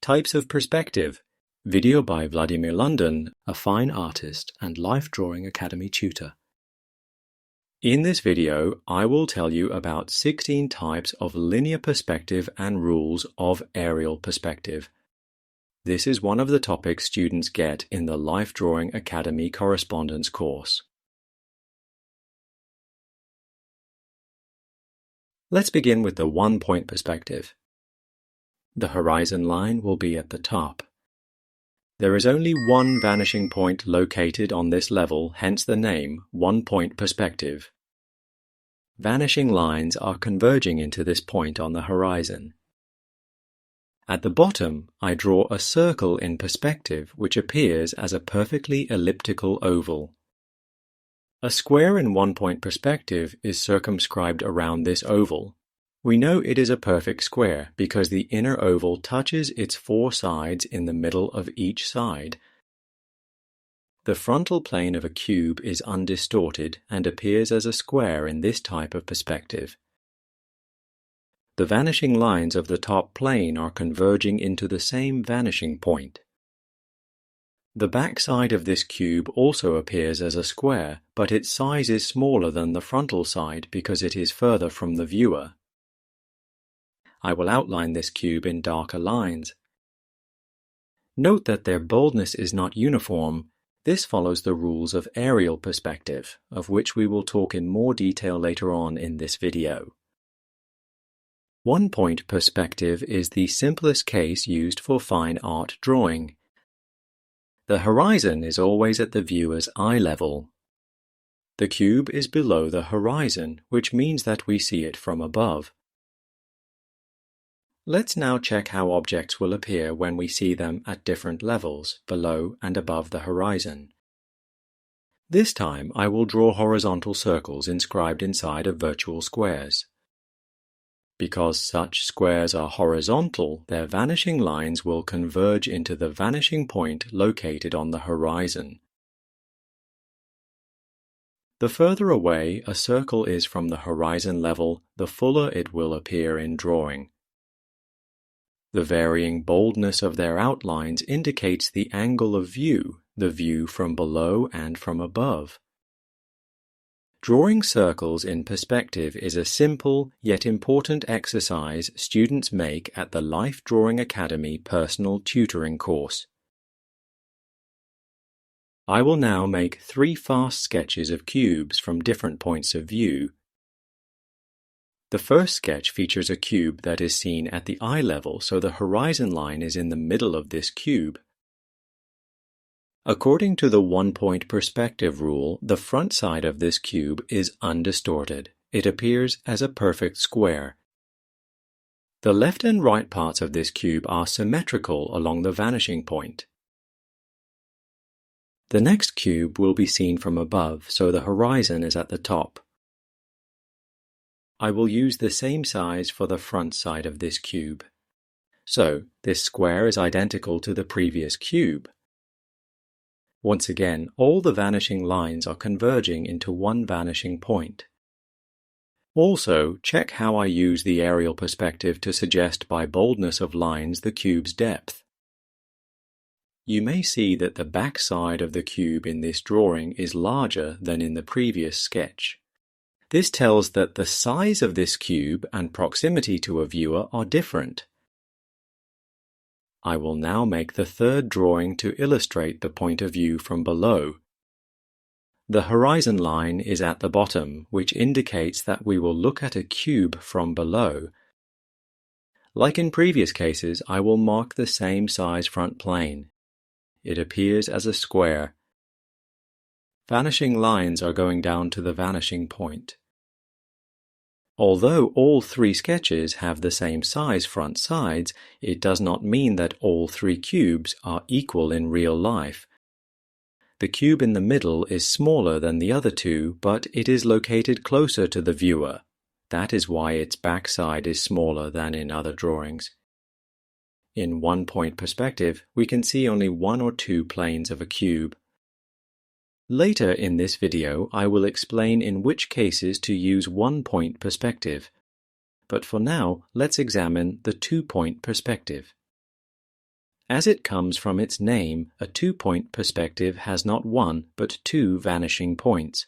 Types of Perspective. Video by Vladimir London, a fine artist and Life Drawing Academy tutor. In this video, I will tell you about 16 types of linear perspective and rules of aerial perspective. This is one of the topics students get in the Life Drawing Academy correspondence course. Let's begin with the one-point perspective. The horizon line will be at the top. There is only one vanishing point located on this level, hence the name one-point perspective. Vanishing lines are converging into this point on the horizon. At the bottom, I draw a circle in perspective which appears as a perfectly elliptical oval. A square in one-point perspective is circumscribed around this oval. We know it is a perfect square because the inner oval touches its four sides in the middle of each side. The frontal plane of a cube is undistorted and appears as a square in this type of perspective. The vanishing lines of the top plane are converging into the same vanishing point. The back side of this cube also appears as a square, but its size is smaller than the frontal side because it is further from the viewer. I will outline this cube in darker lines. Note that their boldness is not uniform. This follows the rules of aerial perspective, of which we will talk in more detail later on in this video. One-point perspective is the simplest case used for fine art drawing. The horizon is always at the viewer's eye level. The cube is below the horizon, which means that we see it from above. Let's now check how objects will appear when we see them at different levels, below and above the horizon. This time I will draw horizontal circles inscribed inside of virtual squares. Because such squares are horizontal, their vanishing lines will converge into the vanishing point located on the horizon. The further away a circle is from the horizon level, the fuller it will appear in drawing. The varying boldness of their outlines indicates the angle of view, the view from below and from above. Drawing circles in perspective is a simple yet important exercise students make at the Life Drawing Academy personal tutoring course. I will now make 3 fast sketches of cubes from different points of view. The first sketch features a cube that is seen at the eye level, so the horizon line is in the middle of this cube. According to the one-point perspective rule, the front side of this cube is undistorted. It appears as a perfect square. The left and right parts of this cube are symmetrical along the vanishing point. The next cube will be seen from above, so the horizon is at the top. I will use the same size for the front side of this cube. So, this square is identical to the previous cube. Once again, all the vanishing lines are converging into one vanishing point. Also, check how I use the aerial perspective to suggest by boldness of lines the cube's depth. You may see that the back side of the cube in this drawing is larger than in the previous sketch. This tells that the size of this cube and proximity to a viewer are different. I will now make the third drawing to illustrate the point of view from below. The horizon line is at the bottom, which indicates that we will look at a cube from below. Like in previous cases, I will mark the same size front plane. It appears as a square. Vanishing lines are going down to the vanishing point. Although all 3 sketches have the same size front sides, it does not mean that all 3 cubes are equal in real life. The cube in the middle is smaller than the other 2, but it is located closer to the viewer. That is why its back side is smaller than in other drawings. In one-point perspective, we can see only 1 or 2 planes of a cube. Later in this video, I will explain in which cases to use one-point perspective. But for now, let's examine the two-point perspective. As it comes from its name, a two-point perspective has not one but two vanishing points.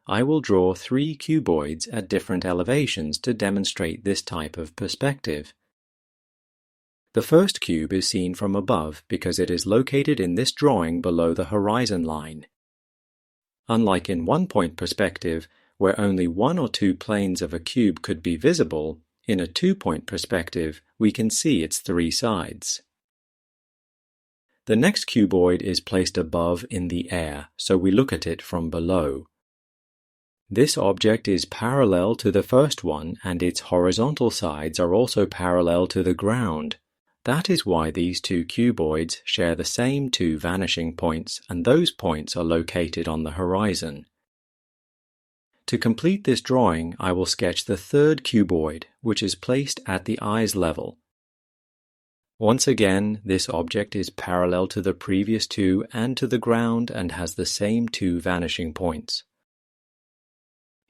I will draw three cuboids at different elevations to demonstrate this type of perspective. The first cube is seen from above because it is located in this drawing below the horizon line. Unlike in one-point perspective, where only one or two planes of a cube could be visible, in a two-point perspective we can see its three sides. The next cuboid is placed above in the air, so we look at it from below. This object is parallel to the first one, and its horizontal sides are also parallel to the ground. That is why these two cuboids share the same two vanishing points, and those points are located on the horizon. To complete this drawing, I will sketch the third cuboid, which is placed at the eyes level. Once again, this object is parallel to the previous two and to the ground and has the same two vanishing points.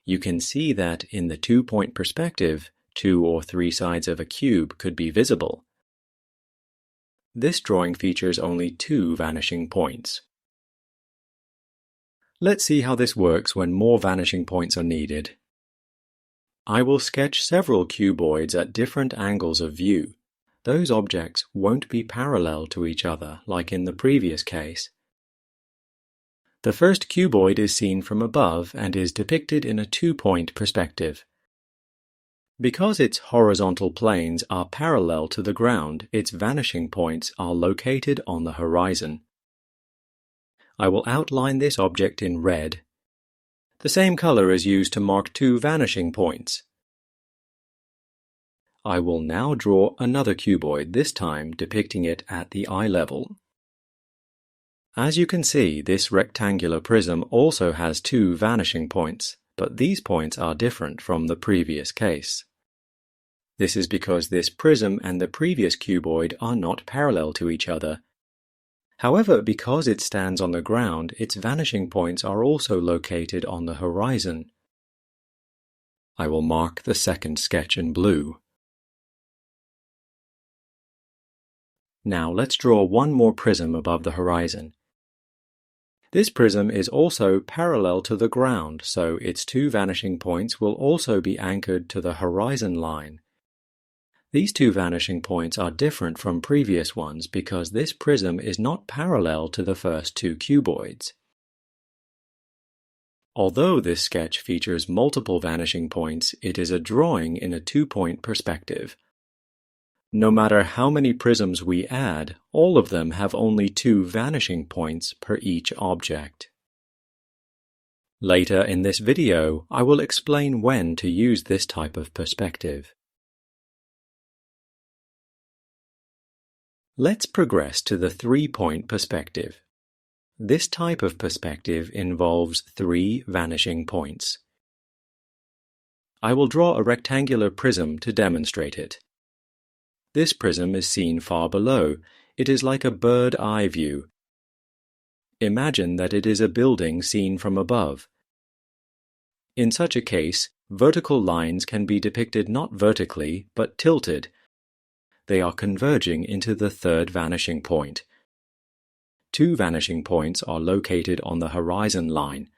You can see that in the two-point perspective, two or three sides of a cube could be visible. This drawing features only two vanishing points. Let's see how this works when more vanishing points are needed. I will sketch several cuboids at different angles of view. Those objects won't be parallel to each other like in the previous case. The first cuboid is seen from above and is depicted in a two-point perspective. Because its horizontal planes are parallel to the ground, its vanishing points are located on the horizon. I will outline this object in red. The same color is used to mark two vanishing points. I will now draw another cuboid, this time depicting it at the eye level. As you can see, this rectangular prism also has two vanishing points, but these points are different from the previous case. This is because this prism and the previous cuboid are not parallel to each other. However, because it stands on the ground, its vanishing points are also located on the horizon. I will mark the second sketch in blue. Now let's draw one more prism above the horizon. This prism is also parallel to the ground, so its two vanishing points will also be anchored to the horizon line. These two vanishing points are different from previous ones because this prism is not parallel to the first two cuboids. Although this sketch features multiple vanishing points, it is a drawing in a two-point perspective. No matter how many prisms we add, all of them have only two vanishing points per each object. Later in this video, I will explain when to use this type of perspective. Let's progress to the three-point perspective. This type of perspective involves three vanishing points. I will draw a rectangular prism to demonstrate it. This prism is seen far below. It is like a bird-eye view. Imagine that it is a building seen from above. In such a case, vertical lines can be depicted not vertically, but tilted. They are converging into the third vanishing point. Two vanishing points are located on the horizon line.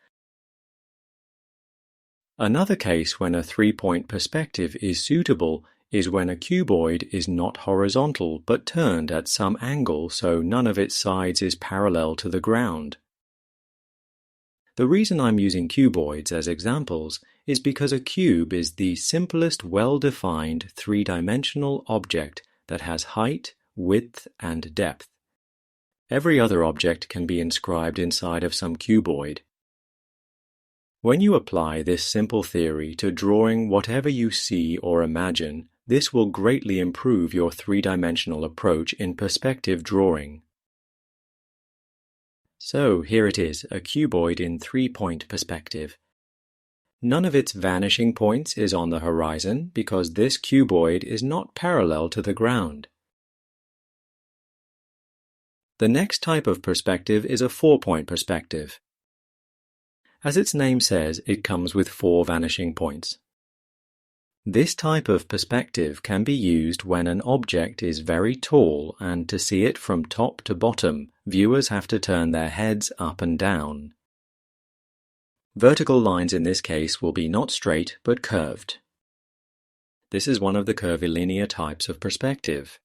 Another case when a three-point perspective is suitable is when a cuboid is not horizontal but turned at some angle so none of its sides is parallel to the ground. The reason I'm using cuboids as examples is because a cube is the simplest well-defined three-dimensional object that has height, width, and depth. Every other object can be inscribed inside of some cuboid. When you apply this simple theory to drawing whatever you see or imagine, this will greatly improve your three-dimensional approach in perspective drawing. So here it is, a cuboid in three-point perspective. None of its vanishing points is on the horizon because this cuboid is not parallel to the ground. The next type of perspective is a four-point perspective. As its name says, it comes with four vanishing points. This type of perspective can be used when an object is very tall and to see it from top to bottom, viewers have to turn their heads up and down. Vertical lines in this case will be not straight but curved. This is one of the curvilinear types of perspective.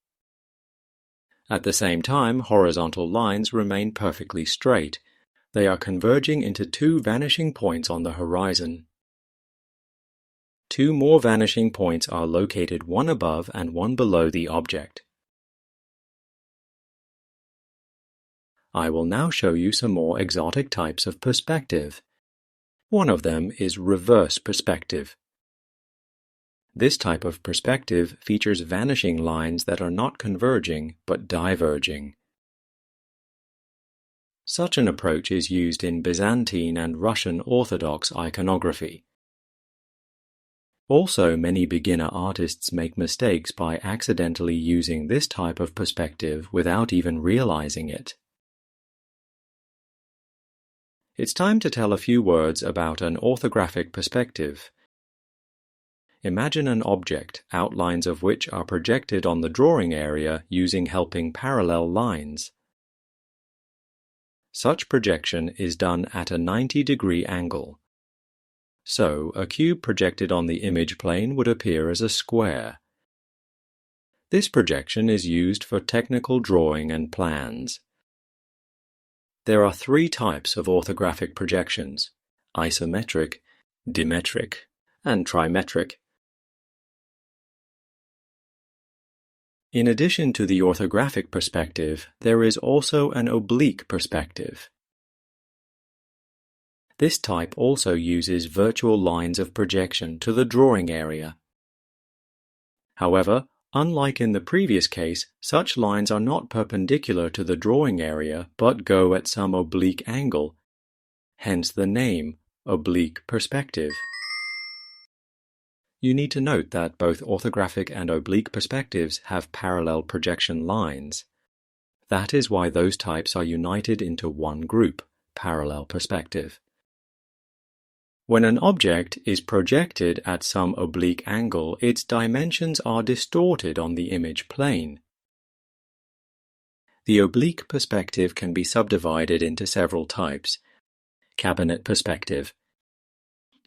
At the same time, horizontal lines remain perfectly straight. They are converging into two vanishing points on the horizon. Two more vanishing points are located one above and one below the object. I will now show you some more exotic types of perspective. One of them is reverse perspective. This type of perspective features vanishing lines that are not converging but diverging. Such an approach is used in Byzantine and Russian Orthodox iconography. Also, many beginner artists make mistakes by accidentally using this type of perspective without even realizing it. It's time to tell a few words about an orthographic perspective. Imagine an object, outlines of which are projected on the drawing area using helping parallel lines. Such projection is done at a 90-degree angle. So, a cube projected on the image plane would appear as a square. This projection is used for technical drawing and plans. There are three types of orthographic projections: isometric, dimetric, and trimetric. In addition to the orthographic perspective, there is also an oblique perspective. This type also uses virtual lines of projection to the drawing area. However, unlike in the previous case, such lines are not perpendicular to the drawing area but go at some oblique angle, hence the name, oblique perspective. You need to note that both orthographic and oblique perspectives have parallel projection lines. That is why those types are united into one group, parallel perspective. When an object is projected at some oblique angle, its dimensions are distorted on the image plane. The oblique perspective can be subdivided into several types: cabinet perspective,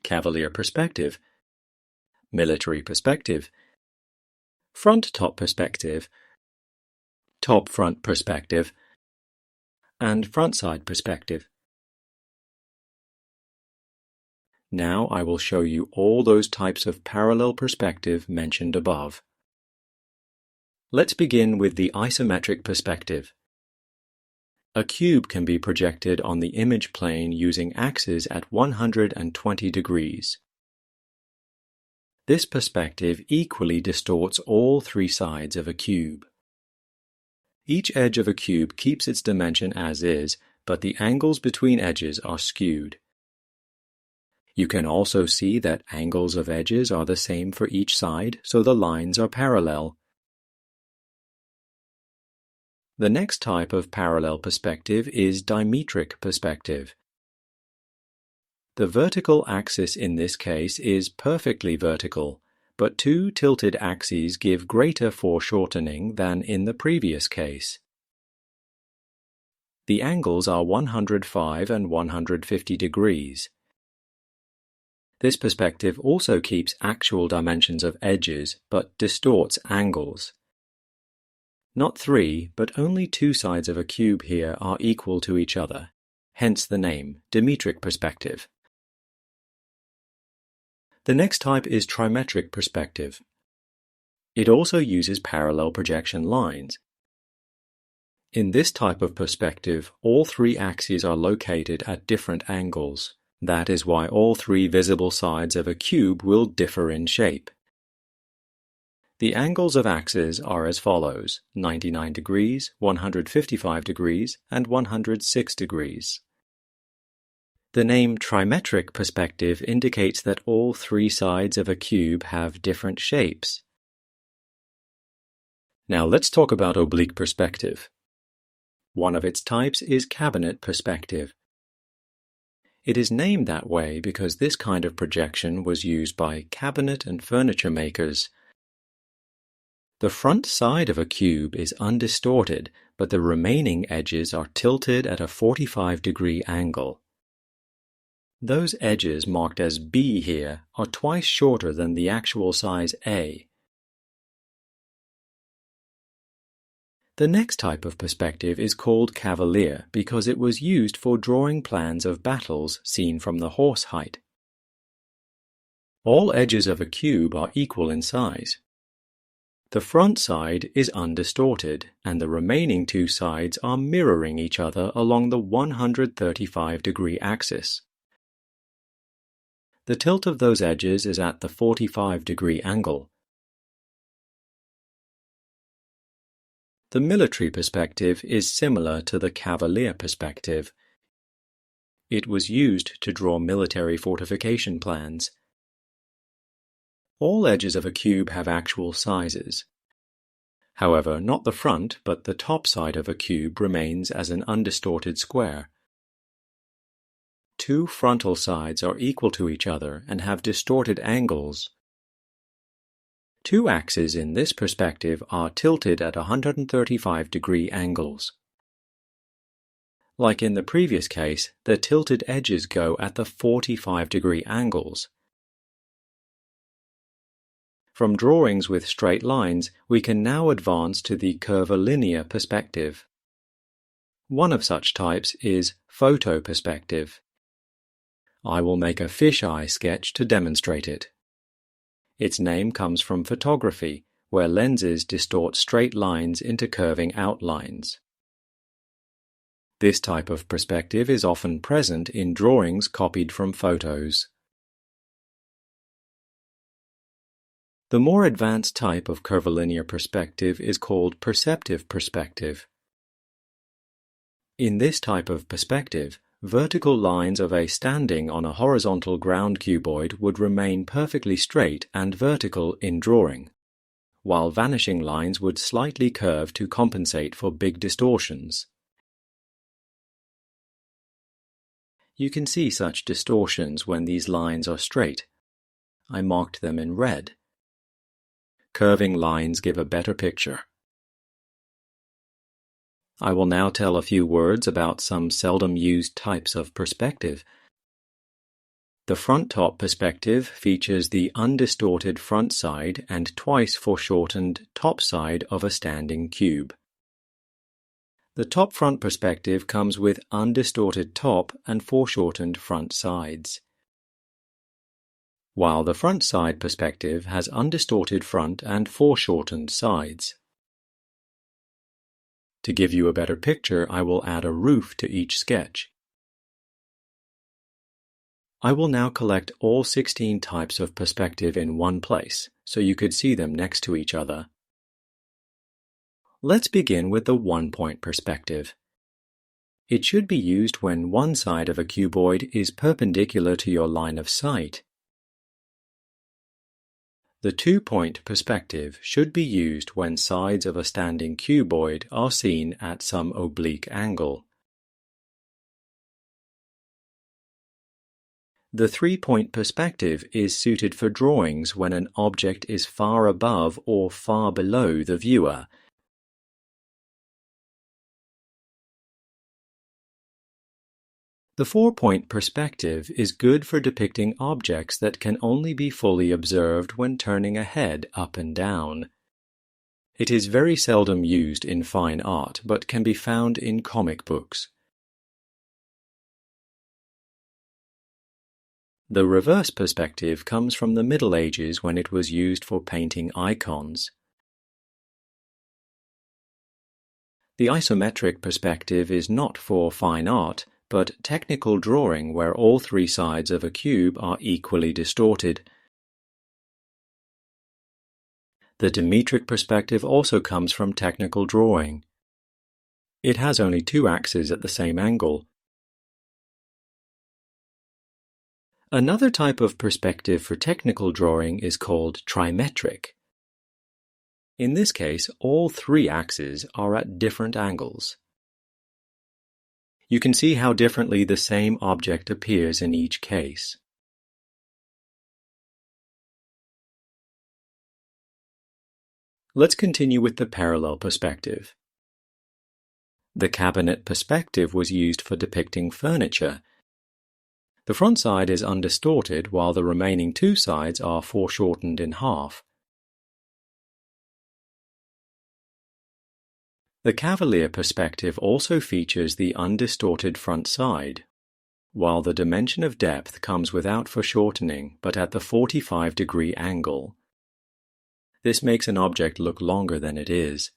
Cavalier perspective, military perspective, front-top perspective, top-front perspective, and front-side perspective. Now I will show you all those types of parallel perspective mentioned above. Let's begin with the isometric perspective. A cube can be projected on the image plane using axes at 120 degrees. This perspective equally distorts all three sides of a cube. Each edge of a cube keeps its dimension as is, but the angles between edges are skewed. You can also see that angles of edges are the same for each side, so the lines are parallel. The next type of parallel perspective is dimetric perspective. The vertical axis in this case is perfectly vertical, but two tilted axes give greater foreshortening than in the previous case. The angles are 105 and 150 degrees. This perspective also keeps actual dimensions of edges, but distorts angles. Not three, but only two sides of a cube here are equal to each other, hence the name, Dimetric perspective. The next type is trimetric perspective. It also uses parallel projection lines. In this type of perspective, all three axes are located at different angles. That is why all three visible sides of a cube will differ in shape. The angles of axes are as follows: 99 degrees, 155 degrees, and 106 degrees. The name trimetric perspective indicates that all three sides of a cube have different shapes. Now let's talk about oblique perspective. One of its types is cabinet perspective. It is named that way because this kind of projection was used by cabinet and furniture makers. The front side of a cube is undistorted, but the remaining edges are tilted at a 45-degree angle. Those edges marked as B here are twice shorter than the actual size A. The next type of perspective is called Cavalier because it was used for drawing plans of battles seen from the horse height. All edges of a cube are equal in size. The front side is undistorted, and the remaining two sides are mirroring each other along the 135-degree axis. The tilt of those edges is at the 45-degree angle. The military perspective is similar to the Cavalier perspective. It was used to draw military fortification plans. All edges of a cube have actual sizes. However, not the front, but the top side of a cube remains as an undistorted square. Two frontal sides are equal to each other and have distorted angles. Two axes in this perspective are tilted at 135-degree angles. Like in the previous case, the tilted edges go at the 45-degree angles. From drawings with straight lines, we can now advance to the curvilinear perspective. One of such types is photo perspective. I will make a fisheye sketch to demonstrate it. Its name comes from photography, where lenses distort straight lines into curving outlines. This type of perspective is often present in drawings copied from photos. The more advanced type of curvilinear perspective is called perceptive perspective. In this type of perspective, vertical lines of a standing on a horizontal ground cuboid would remain perfectly straight and vertical in drawing, while vanishing lines would slightly curve to compensate for big distortions. You can see such distortions when these lines are straight. I marked them in red. Curving lines give a better picture. I will now tell a few words about some seldom used types of perspective. The front-top perspective features the undistorted front side and twice foreshortened top side of a standing cube. The top-front perspective comes with undistorted top and foreshortened front sides, while the front side perspective has undistorted front and foreshortened sides. To give you a better picture, I will add a roof to each sketch. I will now collect all 16 types of perspective in one place, so you could see them next to each other. Let's begin with the one-point perspective. It should be used when one side of a cuboid is perpendicular to your line of sight. The two-point perspective should be used when sides of a standing cuboid are seen at some oblique angle. The three-point perspective is suited for drawings when an object is far above or far below the viewer. The four-point perspective is good for depicting objects that can only be fully observed when turning a head up and down. It is very seldom used in fine art, but can be found in comic books. The reverse perspective comes from the Middle Ages when it was used for painting icons. The isometric perspective is not for fine art, but technical drawing where all three sides of a cube are equally distorted. The Dimetric perspective also comes from technical drawing. It has only two axes at the same angle. Another type of perspective for technical drawing is called trimetric. In this case, all three axes are at different angles. You can see how differently the same object appears in each case. Let's continue with the parallel perspective. The cabinet perspective was used for depicting furniture. The front side is undistorted while the remaining two sides are foreshortened in half. The Cavalier perspective also features the undistorted front side, while the dimension of depth comes without foreshortening but at the 45-degree angle. This makes an object look longer than it is.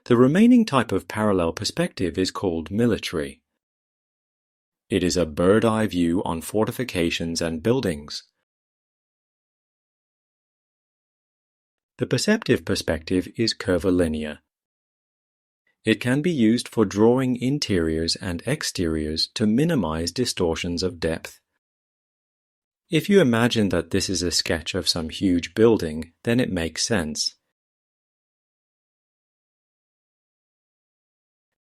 The remaining type of parallel perspective is called military. It is a bird-eye view on fortifications and buildings. The perceptive perspective is curvilinear. It can be used for drawing interiors and exteriors to minimize distortions of depth. If you imagine that this is a sketch of some huge building, then it makes sense.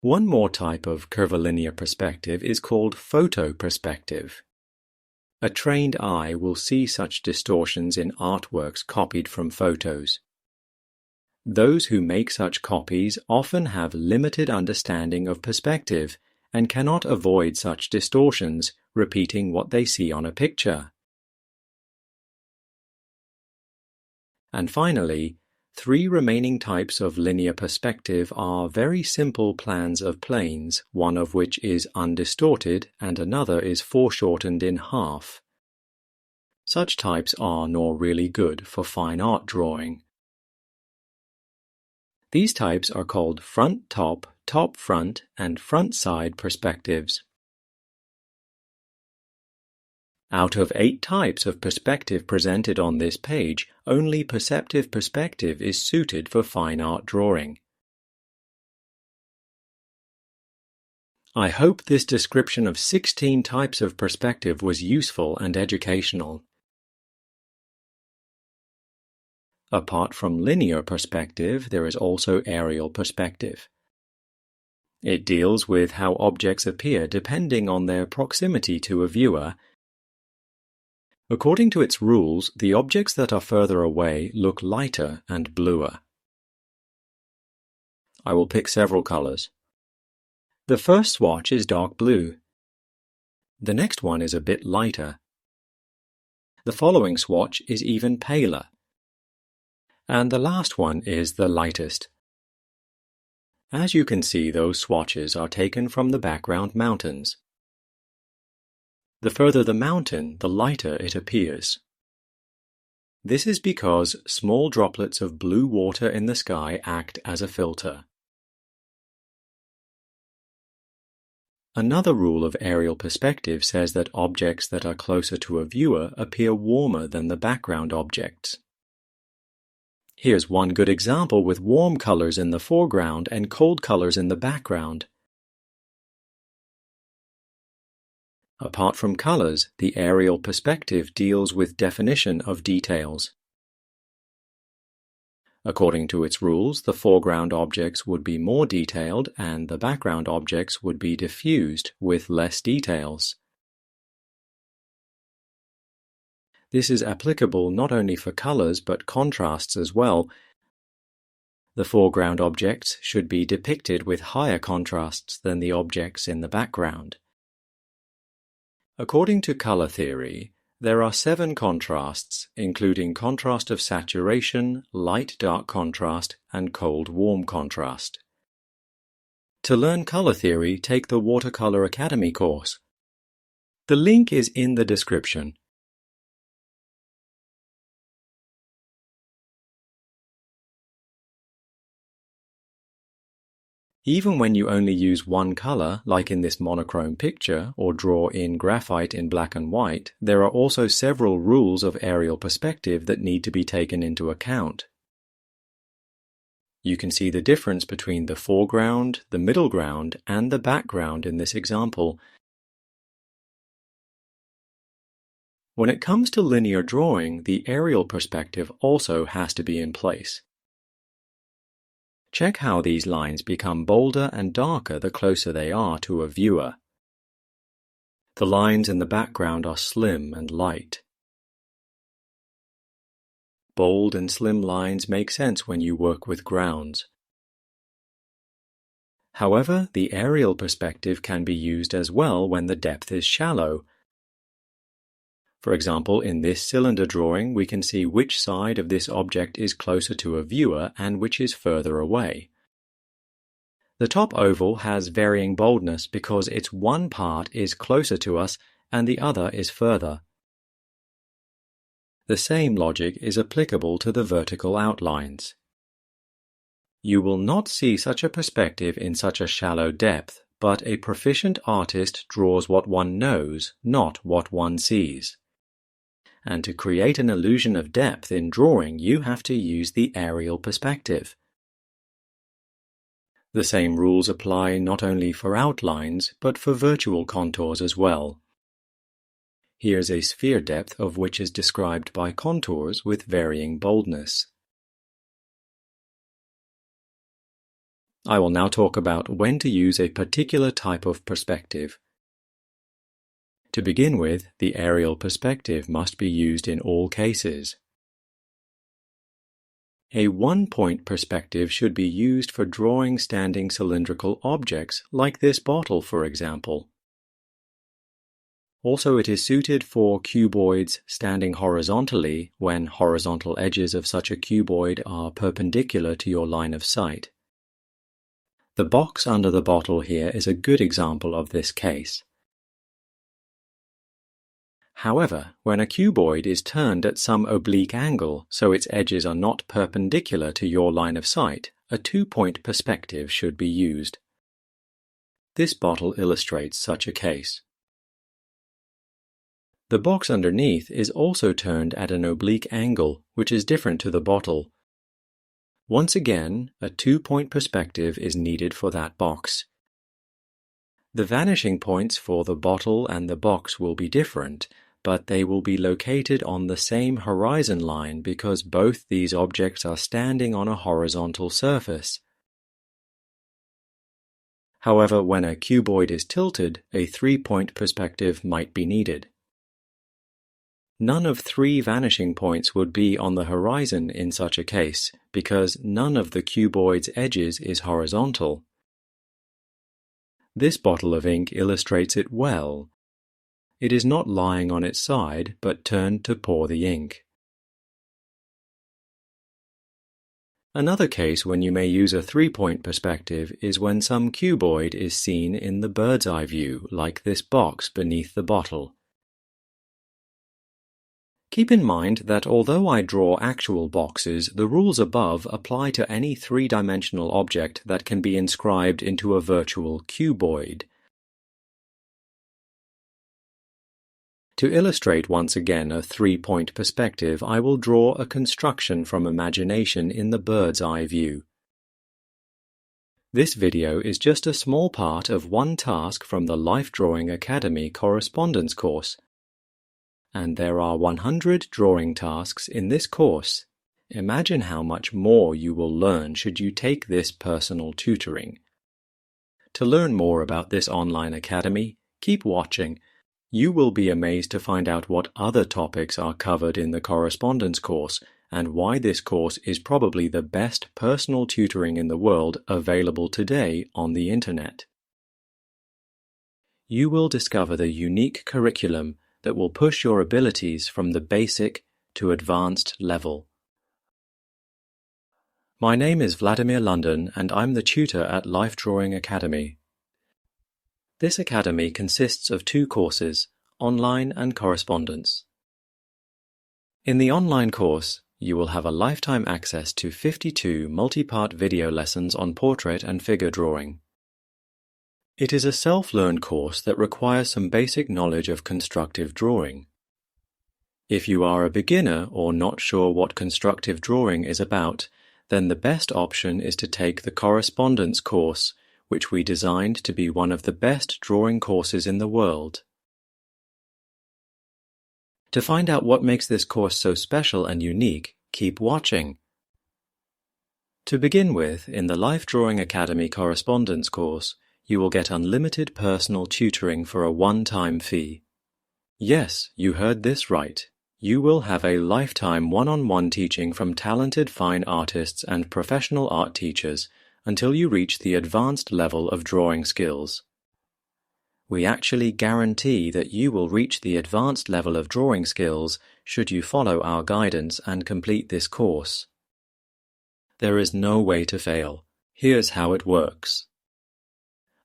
One more type of curvilinear perspective is called photo perspective. A trained eye will see such distortions in artworks copied from photos. Those who make such copies often have limited understanding of perspective and cannot avoid such distortions, repeating what they see on a picture. And finally, three remaining types of linear perspective are very simple plans of planes, one of which is undistorted and another is foreshortened in half. Such types are not really good for fine art drawing. These types are called front-top, top-front, and front-side perspectives. Out of 8 types of perspective presented on this page, only perceptive perspective is suited for fine art drawing. I hope this description of 16 types of perspective was useful and educational. Apart from linear perspective, there is also aerial perspective. It deals with how objects appear depending on their proximity to a viewer. According to its rules, the objects that are further away look lighter and bluer. I will pick several colors. The first swatch is dark blue. The next one is a bit lighter. The following swatch is even paler. And the last one is the lightest. As you can see, those swatches are taken from the background mountains. The further the mountain, the lighter it appears. This is because small droplets of blue water in the sky act as a filter. Another rule of aerial perspective says that objects that are closer to a viewer appear warmer than the background objects. Here's one good example with warm colors in the foreground and cold colors in the background. Apart from colors, the aerial perspective deals with definition of details. According to its rules, the foreground objects would be more detailed and the background objects would be diffused with less details. This is applicable not only for colors but contrasts as well. The foreground objects should be depicted with higher contrasts than the objects in the background. According to color theory, there are 7 contrasts, including contrast of saturation, light-dark contrast, and cold-warm contrast. To learn color theory, take the Watercolor Academy course. The link is in the description. Even when you only use one color, like in this monochrome picture, or draw in graphite in black and white, there are also several rules of aerial perspective that need to be taken into account. You can see the difference between the foreground, the middle ground, and the background in this example. When it comes to linear drawing, the aerial perspective also has to be in place. Check how these lines become bolder and darker the closer they are to a viewer. The lines in the background are slim and light. Bold and slim lines make sense when you work with grounds. However, the aerial perspective can be used as well when the depth is shallow. For example, in this cylinder drawing, we can see which side of this object is closer to a viewer and which is further away. The top oval has varying boldness because its one part is closer to us and the other is further. The same logic is applicable to the vertical outlines. You will not see such a perspective in such a shallow depth, but a proficient artist draws what one knows, not what one sees. And to create an illusion of depth in drawing, you have to use the aerial perspective. The same rules apply not only for outlines, but for virtual contours as well. Here's a sphere depth of which is described by contours with varying boldness. I will now talk about when to use a particular type of perspective. To begin with, the aerial perspective must be used in all cases. A one-point perspective should be used for drawing standing cylindrical objects, like this bottle, for example. Also, it is suited for cuboids standing horizontally when horizontal edges of such a cuboid are perpendicular to your line of sight. The box under the bottle here is a good example of this case. However, when a cuboid is turned at some oblique angle so its edges are not perpendicular to your line of sight, a two-point perspective should be used. This bottle illustrates such a case. The box underneath is also turned at an oblique angle, which is different to the bottle. Once again, a two-point perspective is needed for that box. The vanishing points for the bottle and the box will be different, but they will be located on the same horizon line because both these objects are standing on a horizontal surface. However, when a cuboid is tilted, a three-point perspective might be needed. None of three vanishing points would be on the horizon in such a case, because none of the cuboid's edges is horizontal. This bottle of ink illustrates it well. It is not lying on its side, but turned to pour the ink. Another case when you may use a three-point perspective is when some cuboid is seen in the bird's eye view, like this box beneath the bottle. Keep in mind that although I draw actual boxes, the rules above apply to any three-dimensional object that can be inscribed into a virtual cuboid. To illustrate once again a three-point perspective, I will draw a construction from imagination in the bird's eye view. This video is just a small part of one task from the Life Drawing Academy correspondence course. And there are 100 drawing tasks in this course. Imagine how much more you will learn should you take this personal tutoring. To learn more about this online academy, keep watching. You will be amazed to find out what other topics are covered in the correspondence course and why this course is probably the best personal tutoring in the world available today on the internet. You will discover the unique curriculum that will push your abilities from the basic to advanced level. My name is Vladimir London and I'm the tutor at Life Drawing Academy. This academy consists of two courses, online and correspondence. In the online course, you will have a lifetime access to 52 multi-part video lessons on portrait and figure drawing. It is a self-learned course that requires some basic knowledge of constructive drawing. If you are a beginner or not sure what constructive drawing is about, then the best option is to take the correspondence course, which we designed to be one of the best drawing courses in the world. To find out what makes this course so special and unique, keep watching. To begin with, in the Life Drawing Academy correspondence course, you will get unlimited personal tutoring for a one-time fee. Yes, you heard this right. You will have a lifetime one-on-one teaching from talented fine artists and professional art teachers until you reach the advanced level of drawing skills. We actually guarantee that you will reach the advanced level of drawing skills should you follow our guidance and complete this course. There is no way to fail. Here's how it works.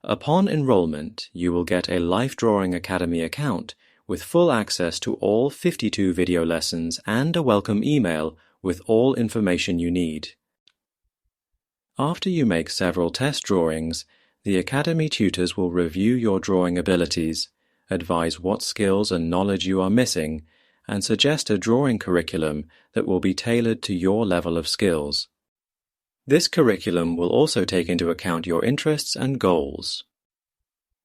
Upon enrollment, you will get a Life Drawing Academy account with full access to all 52 video lessons and a welcome email with all information you need. After you make several test drawings, the Academy tutors will review your drawing abilities, advise what skills and knowledge you are missing, and suggest a drawing curriculum that will be tailored to your level of skills. This curriculum will also take into account your interests and goals.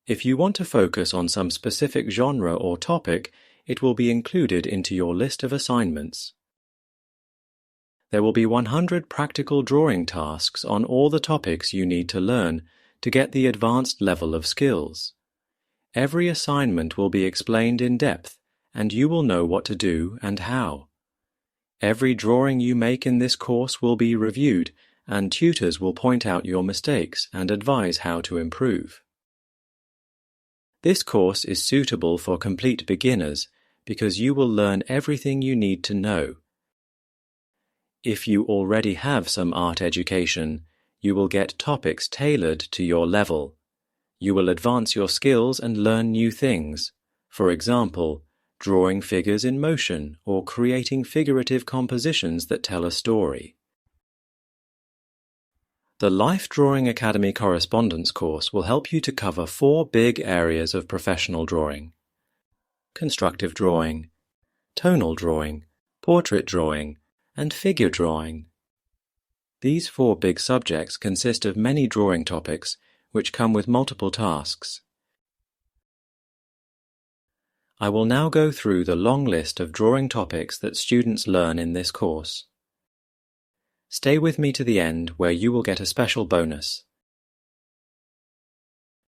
If you want to focus on some specific genre or topic, it will be included into your list of assignments. There will be 100 practical drawing tasks on all the topics you need to learn to get the advanced level of skills. Every assignment will be explained in depth, and you will know what to do and how. Every drawing you make in this course will be reviewed, and tutors will point out your mistakes and advise how to improve. This course is suitable for complete beginners because you will learn everything you need to know. If you already have some art education, you will get topics tailored to your level. You will advance your skills and learn new things. For example, drawing figures in motion or creating figurative compositions that tell a story. The Life Drawing Academy correspondence course will help you to cover 4 big areas of professional drawing: constructive drawing, tonal drawing, portrait drawing, and figure drawing. These 4 big subjects consist of many drawing topics which come with multiple tasks. I will now go through the long list of drawing topics that students learn in this course. Stay with me to the end where you will get a special bonus.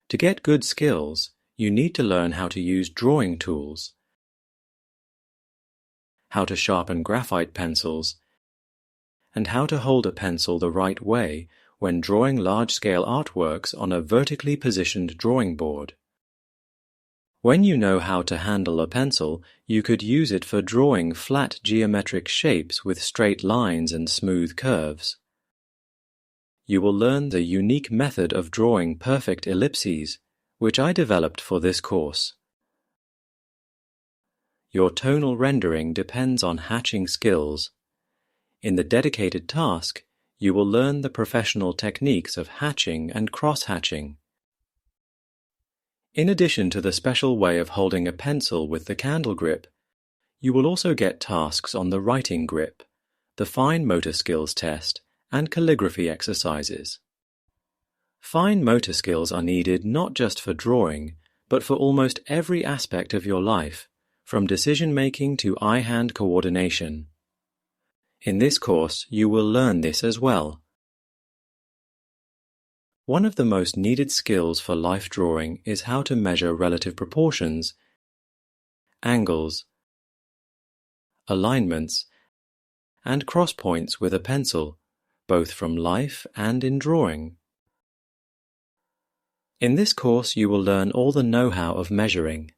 To get good skills, you need to learn how to use drawing tools, how to sharpen graphite pencils, and how to hold a pencil the right way when drawing large-scale artworks on a vertically positioned drawing board. When you know how to handle a pencil, you could use it for drawing flat geometric shapes with straight lines and smooth curves. You will learn the unique method of drawing perfect ellipses, which I developed for this course. Your tonal rendering depends on hatching skills. In the dedicated task, you will learn the professional techniques of hatching and cross-hatching. In addition to the special way of holding a pencil with the candle grip, you will also get tasks on the writing grip, the fine motor skills test, and calligraphy exercises. Fine motor skills are needed not just for drawing, but for almost every aspect of your life, from decision-making to eye-hand coordination. In this course, you will learn this as well. One of the most needed skills for life drawing is how to measure relative proportions, angles, alignments, and cross points with a pencil, both from life and in drawing. In this course, you will learn all the know-how of measuring.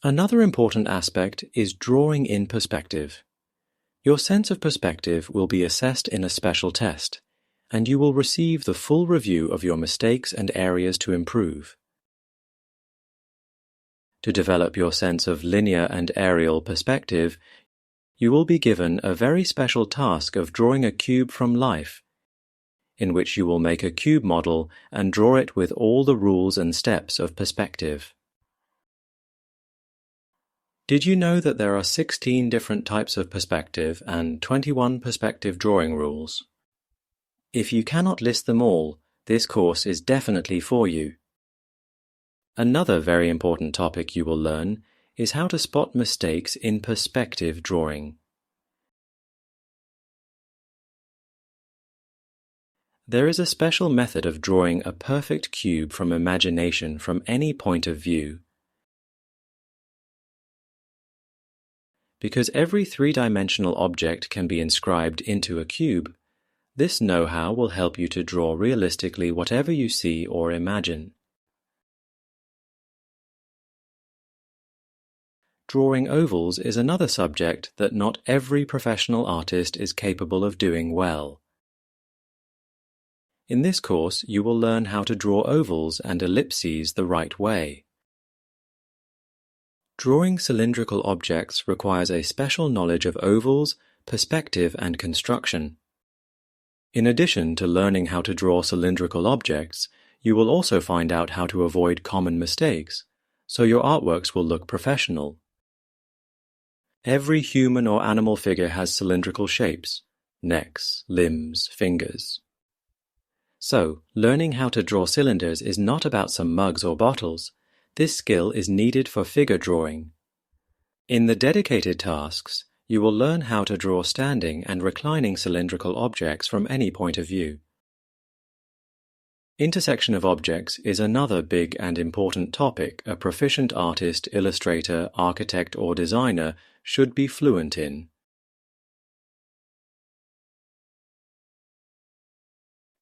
Another important aspect is drawing in perspective. Your sense of perspective will be assessed in a special test, and you will receive the full review of your mistakes and areas to improve. To develop your sense of linear and aerial perspective, you will be given a very special task of drawing a cube from life, in which you will make a cube model and draw it with all the rules and steps of perspective. Did you know that there are 16 different types of perspective and 21 perspective drawing rules? If you cannot list them all, this course is definitely for you. Another very important topic you will learn is how to spot mistakes in perspective drawing. There is a special method of drawing a perfect cube from imagination from any point of view. Because every three-dimensional object can be inscribed into a cube, this know-how will help you to draw realistically whatever you see or imagine. Drawing ovals is another subject that not every professional artist is capable of doing well. In this course, you will learn how to draw ovals and ellipses the right way. Drawing cylindrical objects requires a special knowledge of ovals, perspective, and construction. In addition to learning how to draw cylindrical objects, you will also find out how to avoid common mistakes, so your artworks will look professional. Every human or animal figure has cylindrical shapes: necks, limbs, fingers. So, learning how to draw cylinders is not about some mugs or bottles. This skill is needed for figure drawing. In the dedicated tasks, you will learn how to draw standing and reclining cylindrical objects from any point of view. Intersection of objects is another big and important topic a proficient artist, illustrator, architect, or designer should be fluent in.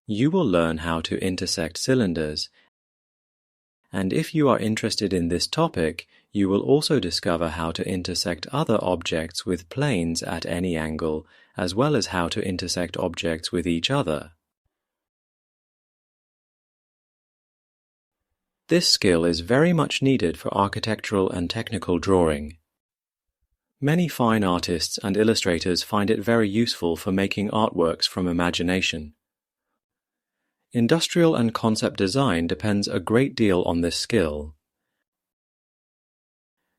You will learn how to intersect cylinders, and if you are interested in this topic, you will also discover how to intersect other objects with planes at any angle, as well as how to intersect objects with each other. This skill is very much needed for architectural and technical drawing. Many fine artists and illustrators find it very useful for making artworks from imagination. Industrial and concept design depends a great deal on this skill.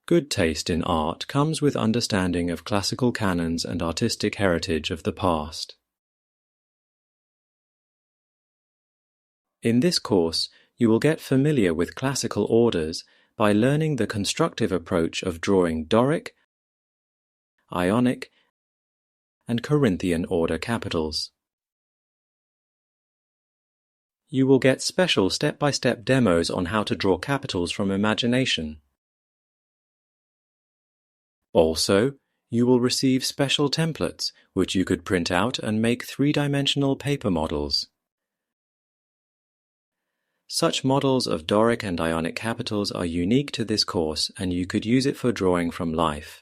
Good taste in art comes with understanding of classical canons and artistic heritage of the past. In this course, you will get familiar with classical orders by learning the constructive approach of drawing Doric, Ionic, and Corinthian order capitals. You will get special step-by-step demos on how to draw capitals from imagination. Also, you will receive special templates, which you could print out and make three-dimensional paper models. Such models of Doric and Ionic capitals are unique to this course, and you could use it for drawing from life.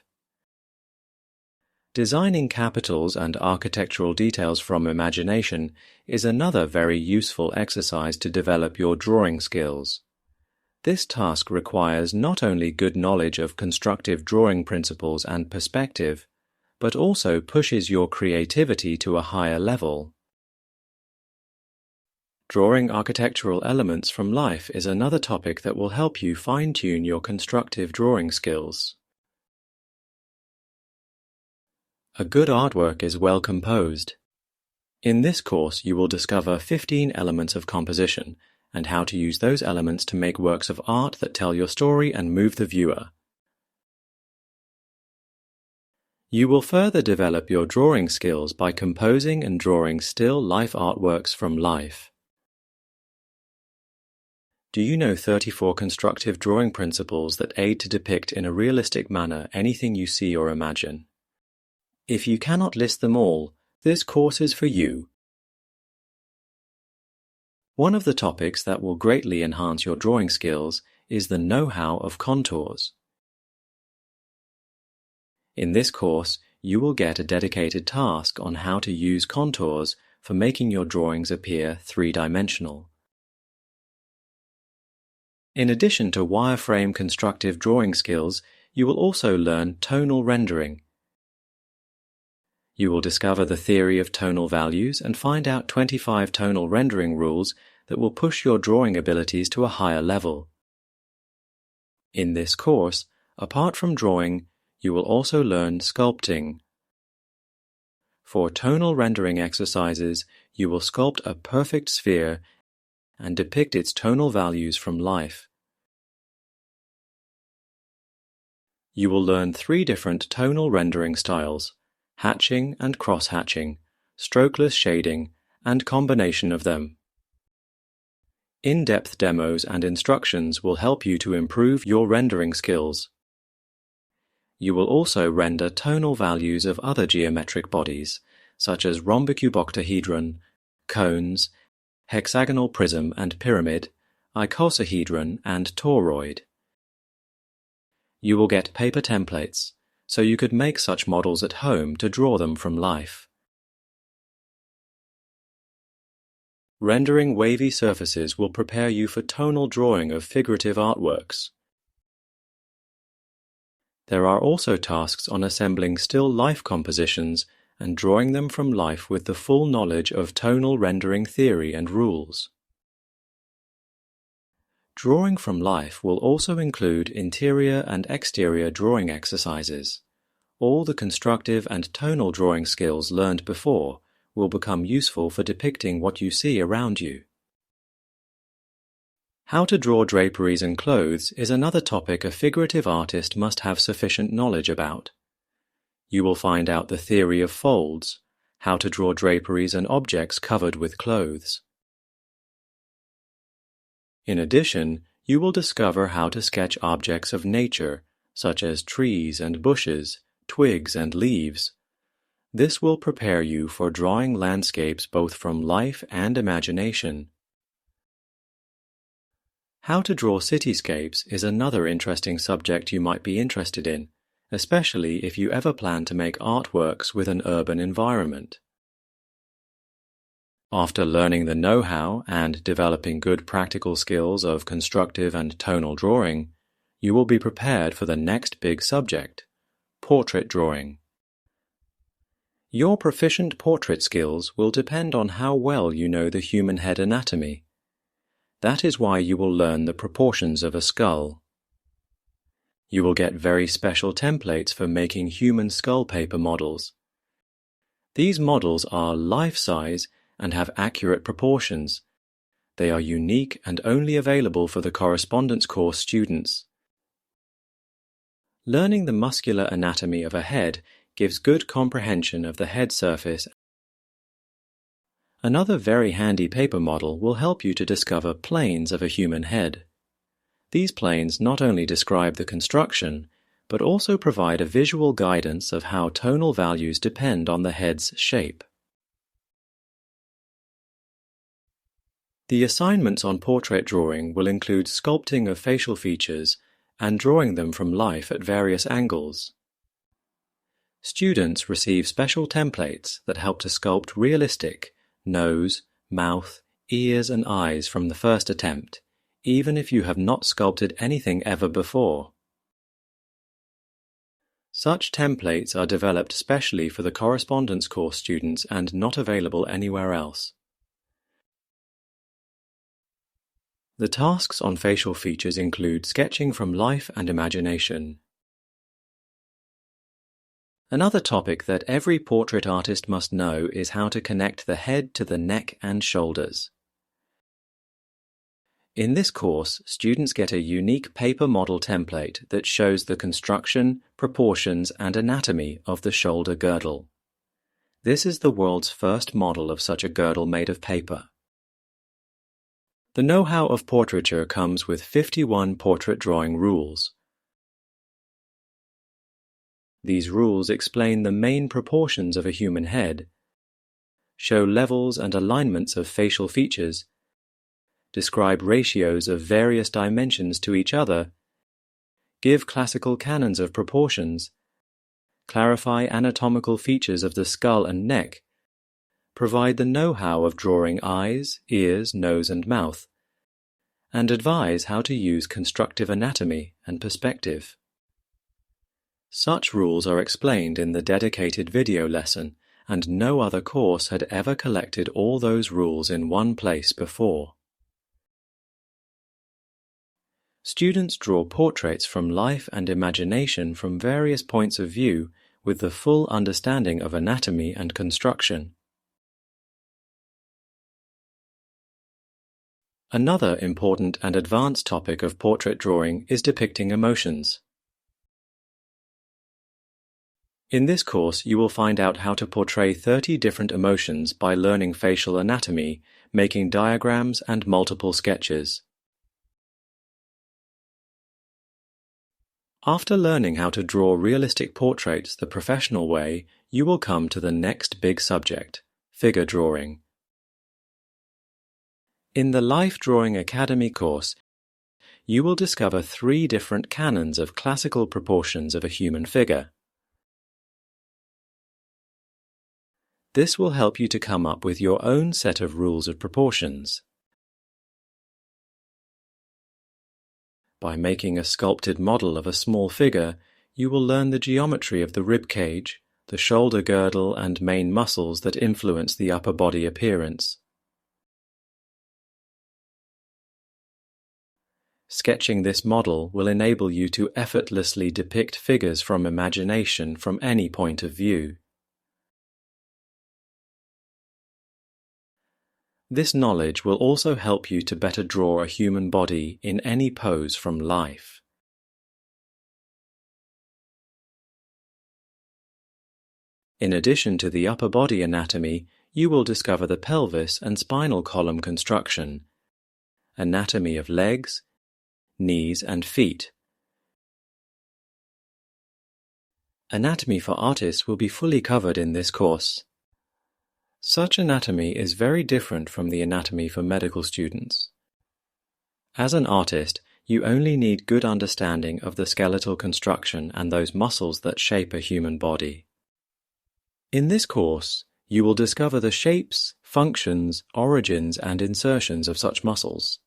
Designing capitals and architectural details from imagination is another very useful exercise to develop your drawing skills. This task requires not only good knowledge of constructive drawing principles and perspective, but also pushes your creativity to a higher level. Drawing architectural elements from life is another topic that will help you fine-tune your constructive drawing skills. A good artwork is well composed. In this course, you will discover 15 elements of composition and how to use those elements to make works of art that tell your story and move the viewer. You will further develop your drawing skills by composing and drawing still life artworks from life. Do you know 34 constructive drawing principles that aid to depict in a realistic manner anything you see or imagine? If you cannot list them all, this course is for you. One of the topics that will greatly enhance your drawing skills is the know-how of contours. In this course, you will get a dedicated task on how to use contours for making your drawings appear three-dimensional. In addition to wireframe constructive drawing skills, you will also learn tonal rendering. You will discover the theory of tonal values and find out 25 tonal rendering rules that will push your drawing abilities to a higher level. In this course, apart from drawing, you will also learn sculpting. For tonal rendering exercises, you will sculpt a perfect sphere and depict its tonal values from life. You will learn 3 different tonal rendering styles: hatching and cross-hatching, strokeless shading, and combination of them. In-depth demos and instructions will help you to improve your rendering skills. You will also render tonal values of other geometric bodies, such as rhombic octahedron, cones, hexagonal prism and pyramid, icosahedron and toroid. You will get paper templates, so you could make such models at home to draw them from life. Rendering wavy surfaces will prepare you for tonal drawing of figurative artworks. There are also tasks on assembling still life compositions and drawing them from life with the full knowledge of tonal rendering theory and rules. Drawing from life will also include interior and exterior drawing exercises. All the constructive and tonal drawing skills learned before will become useful for depicting what you see around you. How to draw draperies and clothes is another topic a figurative artist must have sufficient knowledge about. You will find out the theory of folds, how to draw draperies and objects covered with clothes. In addition, you will discover how to sketch objects of nature, such as trees and bushes, twigs and leaves. This will prepare you for drawing landscapes both from life and imagination. How to draw cityscapes is another interesting subject you might be interested in, especially if you ever plan to make artworks with an urban environment. After learning the know-how and developing good practical skills of constructive and tonal drawing, you will be prepared for the next big subject, portrait drawing. Your proficient portrait skills will depend on how well you know the human head anatomy. That is why you will learn the proportions of a skull. You will get very special templates for making human skull paper models. These models are life-size and have accurate proportions. They are unique and only available for the correspondence course students. Learning the muscular anatomy of a head gives good comprehension of the head surface. Another very handy paper model will help you to discover planes of a human head. These planes not only describe the construction, but also provide a visual guidance of how tonal values depend on the head's shape. The assignments on portrait drawing will include sculpting of facial features and drawing them from life at various angles. Students receive special templates that help to sculpt realistic nose, mouth, ears and eyes from the first attempt, even if you have not sculpted anything ever before. Such templates are developed specially for the correspondence course students and not available anywhere else. The tasks on facial features include sketching from life and imagination. Another topic that every portrait artist must know is how to connect the head to the neck and shoulders. In this course, students get a unique paper model template that shows the construction, proportions, and anatomy of the shoulder girdle. This is the world's first model of such a girdle made of paper. The know-how of portraiture comes with 51 portrait drawing rules. These rules explain the main proportions of a human head, show levels and alignments of facial features, describe ratios of various dimensions to each other, give classical canons of proportions, clarify anatomical features of the skull and neck, provide the know-how of drawing eyes, ears, nose and mouth, and advise how to use constructive anatomy and perspective. Such rules are explained in the dedicated video lesson, and no other course had ever collected all those rules in one place before. Students draw portraits from life and imagination from various points of view with the full understanding of anatomy and construction. Another important and advanced topic of portrait drawing is depicting emotions. In this course, you will find out how to portray 30 different emotions by learning facial anatomy, making diagrams and multiple sketches. After learning how to draw realistic portraits the professional way, you will come to the next big subject, figure drawing. In the Life Drawing Academy course, you will discover 3 different canons of classical proportions of a human figure. This will help you to come up with your own set of rules of proportions. By making a sculpted model of a small figure, you will learn the geometry of the rib cage, the shoulder girdle and main muscles that influence the upper body appearance. Sketching this model will enable you to effortlessly depict figures from imagination from any point of view. This knowledge will also help you to better draw a human body in any pose from life. In addition to the upper body anatomy, you will discover the pelvis and spinal column construction, anatomy of legs, knees and feet. Anatomy for artists will be fully covered in this course. Such anatomy is very different from the anatomy for medical students. As an artist, you only need good understanding of the skeletal construction and those muscles that shape a human body. In this course, you will discover the shapes, functions, origins, and insertions of such muscles.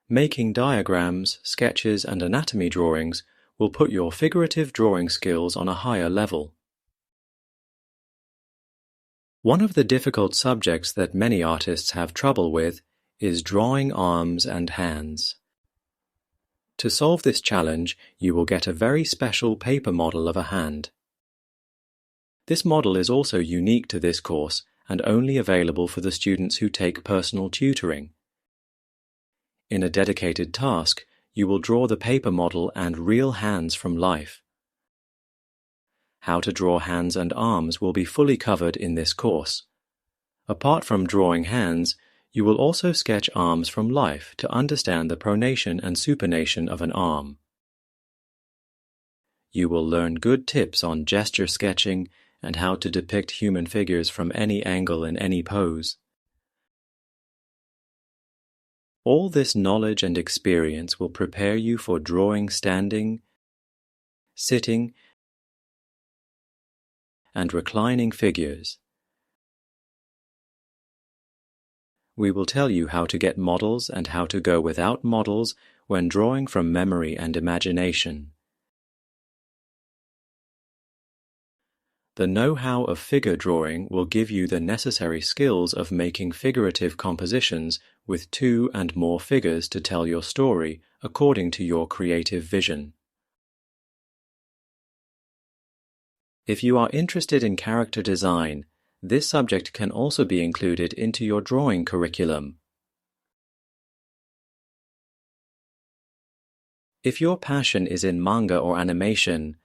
Making diagrams, sketches, and anatomy drawings will put your figurative drawing skills on a higher level. One of the difficult subjects that many artists have trouble with is drawing arms and hands. To solve this challenge, you will get a very special paper model of a hand. This model is also unique to this course and only available for the students who take personal tutoring. In a dedicated task, you will draw the paper model and real hands from life. How to draw hands and arms will be fully covered in this course. Apart from drawing hands, you will also sketch arms from life to understand the pronation and supination of an arm. You will learn good tips on gesture sketching and how to depict human figures from any angle in any pose. All this knowledge and experience will prepare you for drawing standing, sitting, and reclining figures. We will tell you how to get models and how to go without models when drawing from memory and imagination. The know-how of figure drawing will give you the necessary skills of making figurative compositions with 2 and more figures to tell your story according to your creative vision. If you are interested in character design, this subject can also be included into your drawing curriculum. If your passion is in manga or animation,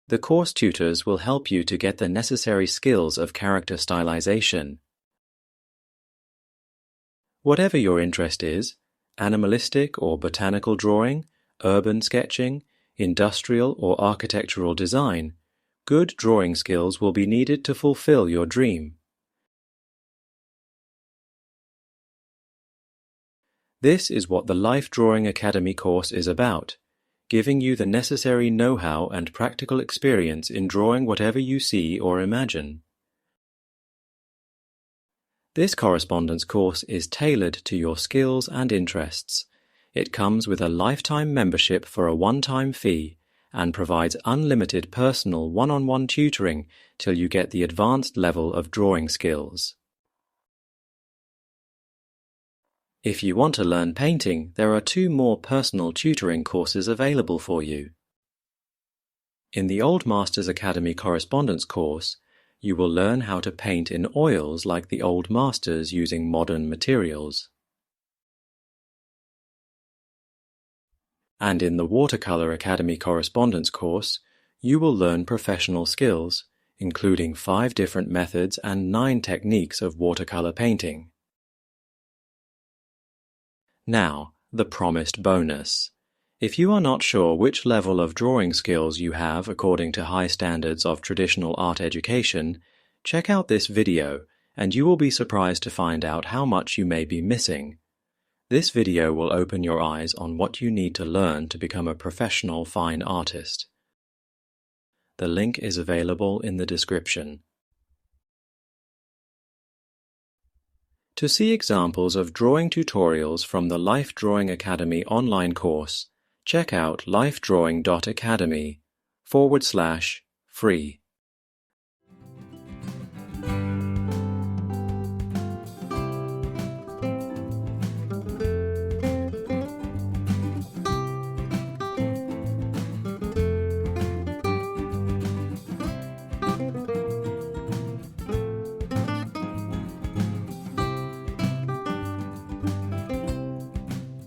the course tutors will help you to get the necessary skills of character stylization. Whatever your interest is, animalistic or botanical drawing, urban sketching, industrial or architectural design, good drawing skills will be needed to fulfill your dream. This is what the Life Drawing Academy course is about, giving you the necessary know-how and practical experience in drawing whatever you see or imagine. This correspondence course is tailored to your skills and interests. It comes with a lifetime membership for a one-time fee and provides unlimited personal one-on-one tutoring till you get the advanced level of drawing skills. If you want to learn painting, there are 2 more personal tutoring courses available for you. In the Old Masters Academy correspondence course, you will learn how to paint in oils like the Old Masters using modern materials. And in the Watercolor Academy correspondence course, you will learn professional skills, including 5 different methods and 9 techniques of watercolor painting. Now, the promised bonus. If you are not sure which level of drawing skills you have according to high standards of traditional art education, check out this video and you will be surprised to find out how much you may be missing. This video will open your eyes on what you need to learn to become a professional fine artist. The link is available in the description. To see examples of drawing tutorials from the Life Drawing Academy online course, check out lifedrawing.academy/free.